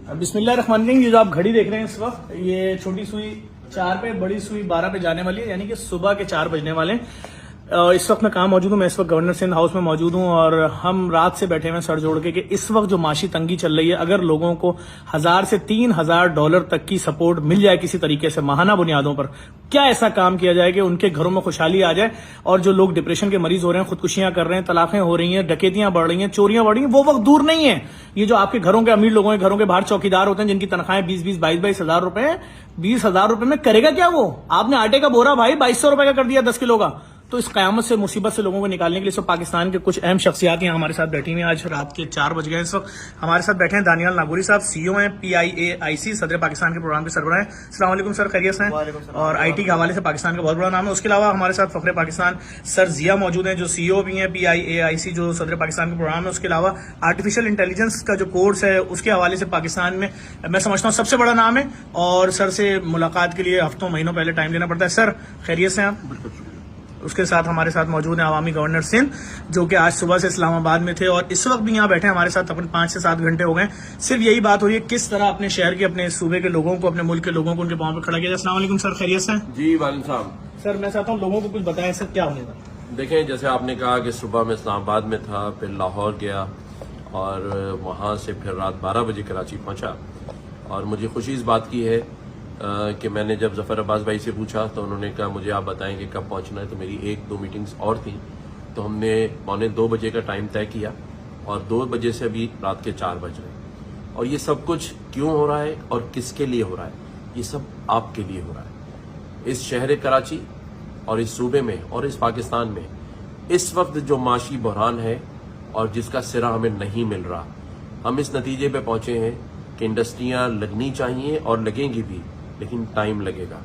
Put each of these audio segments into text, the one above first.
बिस्मिल्लाहिर्रहमानिर्रहीम। ये जो आप घड़ी देख रहे हैं इस वक्त, ये छोटी सुई 4 पे, बड़ी सुई 12 पे जाने वाली है, यानी कि सुबह के 4 बजने वाले हैं। इस वक्त मैं कहाँ मौजूद हूँ? मैं इस वक्त गवर्नर सिंध हाउस में मौजूद हूँ और हम रात से बैठे हुए हैं सर जोड़ के कि इस वक्त जो माशी तंगी चल रही है, अगर लोगों को 1000 से 3000 डॉलर तक की सपोर्ट मिल जाए किसी तरीके से माहाना बुनियादों पर, क्या ऐसा काम किया जाए कि उनके घरों में खुशहाली आ जाए और जो लोग डिप्रेशन के मरीज हो रहे हैं, खुदकुशियां कर रहे हैं, तलाकें हो रही हैं, डकैतियां बढ़ रही हैं, चोरियां बढ़ रही हैं, वो वक्त दूर नहीं है। ये जो आपके घरों के अमीर लोगों के घरों के बाहर चौकीदार होते हैं जिनकी तनख्वाहें 20-20, 22-22 हजार रुपए, 20 हजार रुपए में करेगा क्या वो? आपने आटे का बोरा भाई 2200 रुपए का कर दिया 10 किलो का। तो इस कयामत से, मुसीबत से लोगों को निकालने के लिए सब पाकिस्तान के कुछ अहम शख्सियात यहाँ हमारे साथ बैठी हुई हैं। आज रात के 4 बज गए इस वक्त हमारे साथ बैठे हैं दानियाल नागौरी साहब, सीईओ हैं PIAIC, सदर पाकिस्तान के प्रोग्राम के सरबराह हैं। अस्सलाम वालेकुम सर, खैरियत हैं? और IT के हवाले से पाकिस्तान का बहुत बड़ा नाम है। उसके अलावा हमारे साथ फखरे पाकिस्तान सर जिया मौजूद हैं, जो CEO भी हैं PIAIC, जो सदर पाकिस्तान के प्रोग्राम है। उसके अलावा आर्टिफिशियल इंटेलिजेंस का जो कोर्स है उसके हवाले से पाकिस्तान में मैं समझता हूँ सबसे बड़ा नाम है, और सर से मुलाकात के लिए हफ्तों महीनों पहले टाइम लेना पड़ता है। सर खैरियत से आप? उसके साथ हमारे साथ मौजूद हैं अवामी गवर्नर सिंध, जो कि आज सुबह से इस्लामाबाद में थे और इस वक्त भी यहाँ बैठे हैं हमारे साथ। तकरीबन 5 से 7 घंटे हो गए। सिर्फ यही बात हो रही है किस तरह अपने शहर के, अपने सूबे के लोगों को, अपने मुल्क के लोगों को उनके पांव पे खड़ा किया जाए। अस्सलाम वालेकुम सर, खैरियत से? जी वालेकुम सलाम। सर मैं चाहता हूँ लोगों को कुछ बताएं सर, क्या होने था? देखें, जैसे आपने कहा कि सुबह में इस्लामाबाद में था, फिर लाहौर गया और वहाँ से फिर रात 12 बजे कराची पहुँचा। और मुझे खुशी इस बात की है कि मैंने जब जफर अब्बास भाई से पूछा तो उन्होंने कहा मुझे आप बताएं कि कब पहुंचना है। तो मेरी 1-2 मीटिंग्स और थी, तो हमने 1:45 बजे का टाइम तय किया और 2 बजे से अभी रात के 4 बज रहे। और ये सब कुछ क्यों हो रहा है और किसके लिए हो रहा है? ये सब आपके लिए हो रहा है। इस शहर कराची और इस सूबे में और इस पाकिस्तान में इस वक्त जो माशी बहरान है और जिसका सिरा हमें नहीं मिल रहा, हम इस नतीजे पे पहुंचे हैं कि इंडस्ट्रियां लगनी चाहिए और लगेंगी भी, लेकिन टाइम लगेगा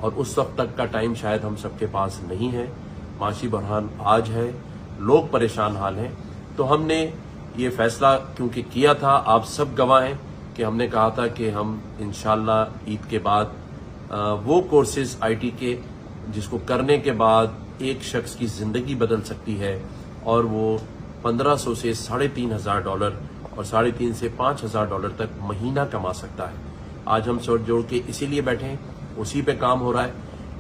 और उस वक्त तक का टाइम शायद हम सबके पास नहीं है। माशी बहरान आज है, लोग परेशान हाल हैं। तो हमने ये फैसला क्योंकि किया था, आप सब गवाह हैं कि हमने कहा था कि हम इंशाल्लाह ईद के बाद वो कोर्सेज IT के जिसको करने के बाद एक शख्स की जिंदगी बदल सकती है और वो 1500 से $3,500 और 3,500 से $5,000 तक महीना कमा सकता है। आज हम सोच जोड़ के इसीलिए बैठे हैं, उसी पे काम हो रहा है।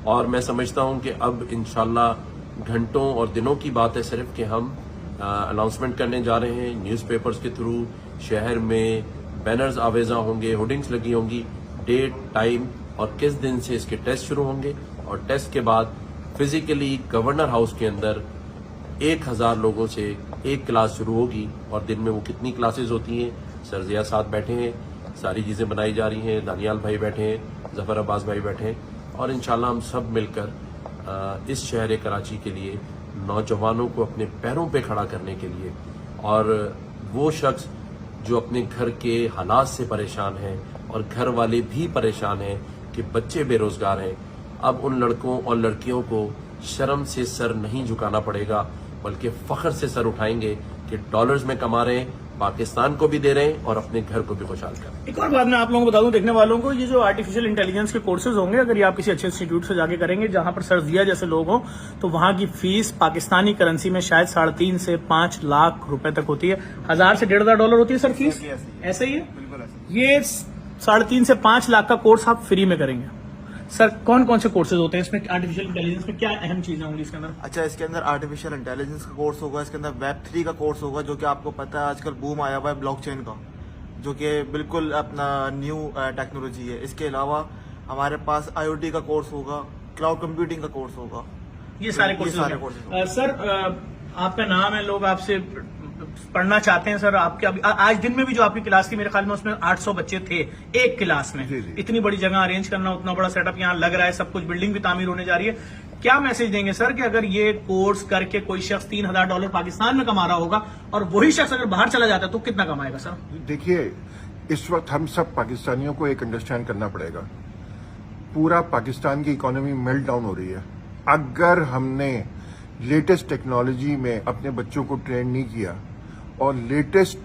और मैं समझता हूं कि अब इंशाल्लाह घंटों और दिनों की बात है सिर्फ कि हम अनाउंसमेंट करने जा रहे हैं न्यूज़पेपर्स के थ्रू। शहर में बैनर्स आवेजा होंगे, होर्डिंग्स लगी होंगी, डेट, टाइम और किस दिन से इसके टेस्ट शुरू होंगे। और टेस्ट के बाद फिजिकली गवर्नर हाउस के अंदर 1000 लोगों से एक क्लास शुरू होगी। और दिन में वो कितनी क्लासेज होती हैं, सर जिया साथ बैठे हैं, सारी चीज़ें बनाई जा रही हैं, दानियाल भाई बैठे हैं, जफर अब्बास भाई बैठे हैं, और इंशाल्लाह हम सब मिलकर इस शहर कराची के लिए नौजवानों को अपने पैरों पे खड़ा करने के लिए, और वो शख्स जो अपने घर के हालात से परेशान हैं और घर वाले भी परेशान हैं कि बच्चे बेरोजगार हैं, अब उन लड़कों और लड़कियों को शर्म से सर नहीं झुकाना पड़ेगा, बल्कि फख्र से सर उठाएंगे कि डॉलर्स में कमा रहे हैं, पाकिस्तान को भी दे रहे हैं और अपने घर को भी खुशहाल कर रहे हैं। एक और बात मैं आप लोगों को बता दूं, देखने वालों को, ये जो आर्टिफिशियल इंटेलिजेंस के कोर्सेज होंगे, अगर ये आप किसी अच्छे इंस्टीट्यूट से जाके करेंगे जहां पर सर जिया जैसे लोग हों, तो वहां की फीस पाकिस्तानी करेंसी में शायद 3.5 से 5 लाख रुपए तक होती है। 1000 से $1,500 होती है सर फीस, ऐसे ही है। ये 3.5 से 5 लाख का कोर्स आप फ्री में करेंगे। सर कौन कौन से कोर्सेज होते हैं इसमें? आर्टिफिशियल इंटेलिजेंस में क्या अहम चीजें होंगी इसके अंदर? अच्छा, इसके अंदर आर्टिफिशियल इंटेलिजेंस का कोर्स होगा, इसके अंदर Web3 का कोर्स होगा, जो कि आपको पता है आजकल बूम आया हुआ है ब्लॉकचेन का, जो कि बिल्कुल अपना न्यू टेक्नोलॉजी है। इसके अलावा हमारे पास IoT का कोर्स होगा, क्लाउड कंप्यूटिंग का कोर्स होगा। ये सारे कोर्सेज। सर आपका नाम है, लोग आपसे पढ़ना चाहते हैं सर। आपके अभी आज दिन में भी जो आपकी क्लास थी, मेरे ख्याल में उसमें 800 बच्चे थे एक क्लास में। इतनी बड़ी जगह अरेंज करना, उतना बड़ा सेटअप यहाँ लग रहा है, सब कुछ, बिल्डिंग भी तामीर होने जा रही है। क्या मैसेज देंगे सर कि अगर ये कोर्स करके कोई शख्स $3,000 पाकिस्तान में कमा रहा होगा और वही शख्स अगर बाहर चला जाता है तो कितना कमाएगा सर? देखिए, इस वक्त हम सब पाकिस्तानियों को एक अंडरस्टैंड करना पड़ेगा, पूरा पाकिस्तान की इकोनॉमी मेल्ट डाउन हो रही है। अगर हमने लेटेस्ट टेक्नोलॉजी में अपने बच्चों को ट्रेन नहीं किया, और लेटेस्ट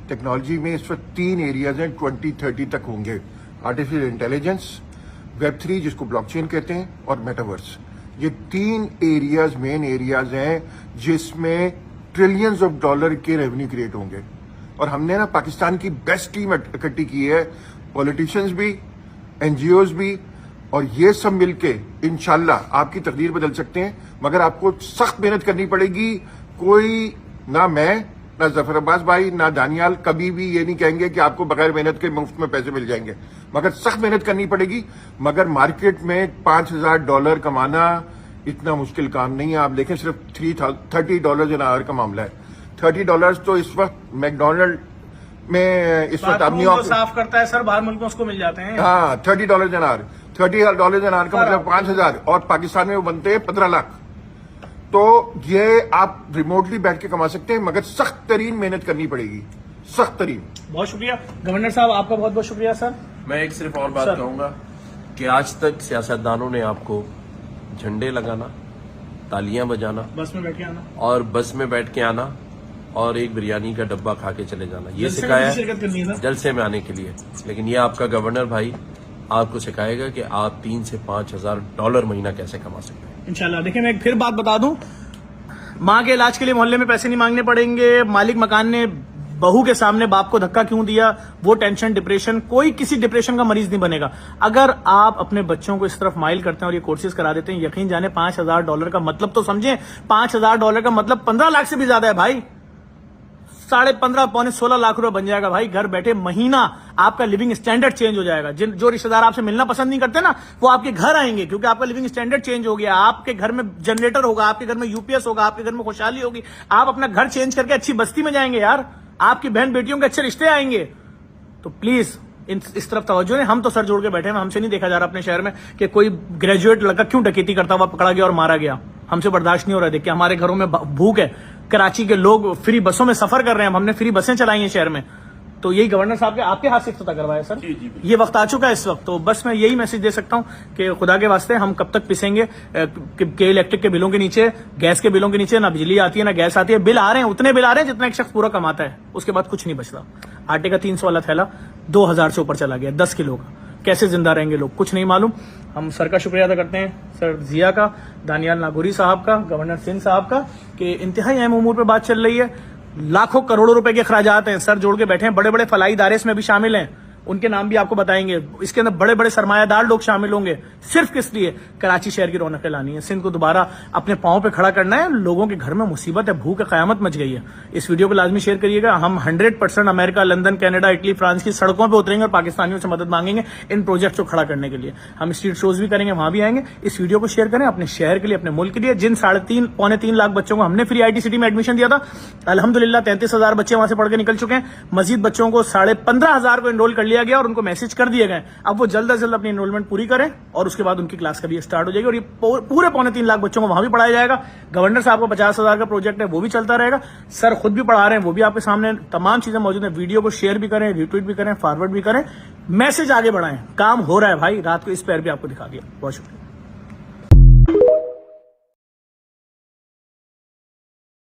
टेक्नोलॉजी में इस वक्त 3 एरियाज हैं, 2030 तक होंगे। आर्टिफिशियल इंटेलिजेंस, Web3 जिसको ब्लॉकचेन कहते हैं, और मेटावर्स। ये 3 एरियाज मेन एरियाज हैं जिसमें ट्रिलियंस ऑफ डॉलर के रेवेन्यू क्रिएट होंगे। और हमने ना पाकिस्तान की बेस्ट टीम इकट्ठी की है, पॉलिटिशियंस भी, एनजीओज भी, और ये सब मिलके इंशाल्लाह आपकी तकदीर बदल सकते हैं। मगर आपको सख्त मेहनत करनी पड़ेगी। कोई ना मैं, ना जफर अब्बास भाई, ना दानियाल कभी भी ये नहीं कहेंगे कि आपको बगैर मेहनत के मुफ्त में पैसे मिल जाएंगे, मगर सख्त मेहनत करनी पड़ेगी। मगर मार्केट में $5,000 कमाना इतना मुश्किल काम नहीं है। आप देखें सिर्फ $30 एन आवर का मामला है। $30 तो इस वक्त मैकडोनल्ड में इस वक्त आप बाथरूम जो साफ करता है सर बाहर मुल्कों उसको मिल जाते हैं। हाँ, $30 एन आवर, $30 एन आवर का मतलब 5,000, और पाकिस्तान में वो बनते हैं 15 लाख। तो ये आप रिमोटली बैठ के कमा सकते हैं, मगर सख्त तरीन मेहनत करनी पड़ेगी, सख्त तरीन। बहुत शुक्रिया गवर्नर साहब, आपका बहुत बहुत शुक्रिया सर। मैं एक सिर्फ और बात सर। कहूंगा कि आज तक सियासतदानों ने आपको झंडे लगाना, तालियां बजाना बस में बैठ के आना, और बस में बैठ के आना और एक बिरयानी का डब्बा खा के चले जाना, ये जलसे में सिखाया शिरकत करनी है सर। जलसे में आने के लिए। लेकिन ये आपका गवर्नर भाई आपको सिखाएगा कि आप $3,000 से $5,000 महीना कैसे कमा सकते हैं। इंशाल्लाह। देखिए मैं एक फिर बात बता दूं, माँ के इलाज के लिए मोहल्ले में पैसे नहीं मांगने पड़ेंगे। मालिक मकान ने बहू के सामने बाप को धक्का क्यों दिया, वो टेंशन, डिप्रेशन, कोई किसी डिप्रेशन का मरीज नहीं बनेगा। अगर आप अपने बच्चों को इस तरफ माइल करते हैं और ये कोर्सेज करा देते हैं, यकीन जाने $5,000 का मतलब तो समझें, $5,000 का मतलब 15 लाख से भी ज्यादा है भाई। 15.5 पौने 16 लाख रुपए बन जाएगा भाई घर बैठे महीना। आपका लिविंग स्टैंडर्ड चेंज हो जाएगा। जो रिश्तेदार आपसे मिलना पसंद नहीं करते ना, वो आपके घर आएंगे क्योंकि आपका लिविंग स्टैंडर्ड चेंज हो गया। आपके घर में जनरेटर होगा, आपके घर में यूपीएस होगा, आपके घर में खुशहाली होगी। आप अपना घर चेंज करके अच्छी बस्ती में जाएंगे यार, आपकी बहन बेटियों के अच्छे रिश्ते आएंगे। तो प्लीज इस तरफ तवज्जो है। हम तो सर जोड़ के बैठे हैं, हमसे नहीं देखा जा रहा अपने शहर में कि कोई ग्रेजुएट लड़का क्यों डकैती करता हुआ पकड़ा गया और मारा गया। हमसे बर्दाश्त नहीं हो रहा है। देखिए हमारे घरों में भूख है, कराची के लोग फ्री बसों में सफर कर रहे हैं, हमने फ्री बसें चलाई हैं शहर में। तो यही गवर्नर साहब के आपके हाथ से इफ्तिताह करवाया सर। ये वक्त आ चुका है इस वक्त। तो बस मैं यही मैसेज दे सकता हूं कि खुदा के वास्ते हम कब तक पिसेंगे के इलेक्ट्रिक के बिलों के नीचे, गैस के बिलों के नीचे। ना बिजली आती है ना गैस आती है। बिल आ रहे हैं, उतने बिल आ रहे हैं जितना एक शख्स पूरा कमाता है, उसके बाद कुछ नहीं बचता। आटे का 300 वाला थैला 2,000 से ऊपर चला गया 10 किलो का। कैसे जिंदा रहेंगे लोग, कुछ नहीं मालूम। हम सर का शुक्रिया अदा करते हैं, सर जिया का, दानियाल नागौरी साहब का, गवर्नर सिंध साहब का, कि इंतहाई अहम उमूर पर बात चल रही है। लाखों करोड़ों रुपए के अखराजात हैं, सर जोड़ के बैठे हैं। बड़े बड़े फलाई इदारे इसमें भी शामिल हैं, उनके नाम भी आपको बताएंगे। इसके अंदर बड़े बड़े सरमायादार लोग शामिल होंगे, सिर्फ किस लिए, कराची शहर की रौनकें लानी है, सिंध को दोबारा अपने पांव पे खड़ा करना है। लोगों के घर में मुसीबत है, भूख क़यामत मच गई है। इस वीडियो को लाजमी शेयर करिएगा। हम 100% America, London, Canada, Italy, France की सड़कों पर उतरेंगे और पाकिस्तानियों से मदद मांगेंगे इन प्रोजेक्ट को खड़ा करने के लिए। हम स्ट्रीट शोज भी करेंगे, वहां भी आएंगे। इस वीडियो को शेयर करें अपने शहर के लिए, अपने मुल्क के लिए। जिन 3.5 पौने 3 लाख बच्चों को हमने फ्री ITCT में एडमिशन दिया था, अल्हम्दुलिल्लाह 33,000 बच्चे वहां से पढ़ के निकल चुके हैं। मजीद बच्चों को 15,500 को एनरोल कर लिया गया और उनको मैसेज कर दिए गए। अब वो जल्द से जल्द अपनी एनरोलमेंट पूरी करें और उसके बाद उनकी क्लास कभी स्टार्ट हो जाएगी। और ये पूरे पौने 3 लाख बच्चों को वहां भी पढ़ाया जाएगा। गवर्नर साहब को 50,000 का प्रोजेक्ट है, वो भी चलता रहेगा। सर खुद भी पढ़ा रहे हैं, वो भी आपके सामने तमाम चीजें मौजूद हैं। वीडियो को शेयर भी करें, रिट्वीट भी करें, फॉरवर्ड भी करें, मैसेज आगे बढ़ाएं। काम हो रहा है भाई, रात को इस पैर भी आपको दिखा दिया। बहुत शुक्रिया।